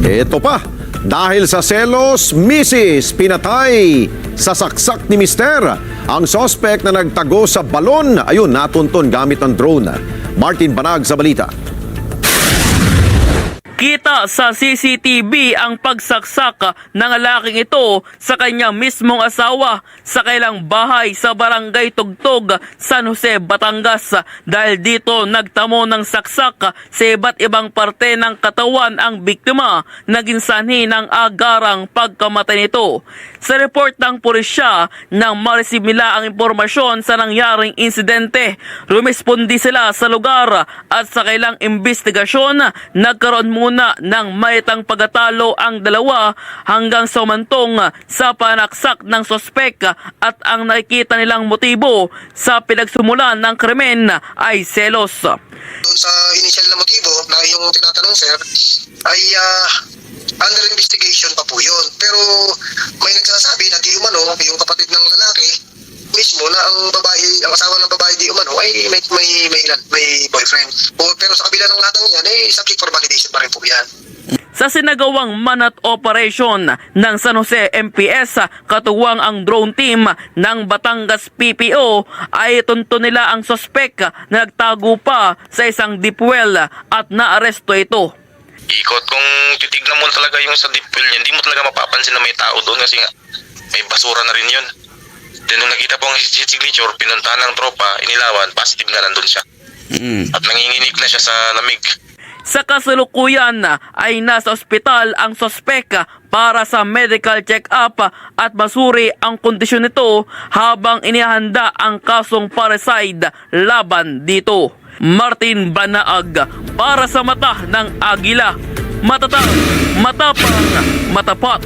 Ito pa, dahil sa selos, Mrs. pinatay sa saksak ni Mister. Ang sospek na nagtago sa balon, ayun, natunton gamit ng drone. Martin Banag sa balita. Kita sa CCTV ang pagsaksak ng lalaking ito sa kanyang mismong asawa sa kailang bahay sa Barangay Tugtog, San Jose, Batangas. Dahil dito nagtamo ng saksak sa iba't ibang parte ng katawan ang biktima, naging sanhi ng agarang pagkamatay nito. Sa report ng pulisya, nang ma-receive nila ang impormasyon sa nangyaring insidente, rumispondi sila sa lugar at sa kailang investigasyon, nagkaroon muna ng maitang pagkatalo ang dalawa hanggang sa umantong sa panaksak ng sospek at ang nakikita nilang motibo sa pinagsumulan ng krimen ay selos. Doon sa initial na motibo na yung tinatanong sir ay under investigation pa po yun. Pero may nagsasabi na di umano yung kapatid ng lalaki mismo na ang babae, ang asawa ng babae di umano ay may boyfriend. Pero sa kabila ng lahat ng yan ay subject for validation pa rin po yan. Sa sinagawang manat operation ng San Jose MPS, katuwang ang drone team ng Batangas PPO, ay tunto nila ang sospek na nagtago pa sa isang deep well at naaresto ito. Ikot, kung titignan mo talaga yung sa deep well niya, hindi mo talaga mapapansin na may tao doon kasi nga may basura na rin yun. Then nung nakita po ang signature, pinuntahan ng tropa, inilawan, positive nga nandun siya. At nanginginig na siya sa lamig. Sa kasalukuyan ay nasa ospital ang sospek para sa medical check-up at masuri ang kondisyon nito habang inihanda ang kasong parricide laban dito. Martin Banaag para sa Mata ng Agila. Matatag, matapang, matapat.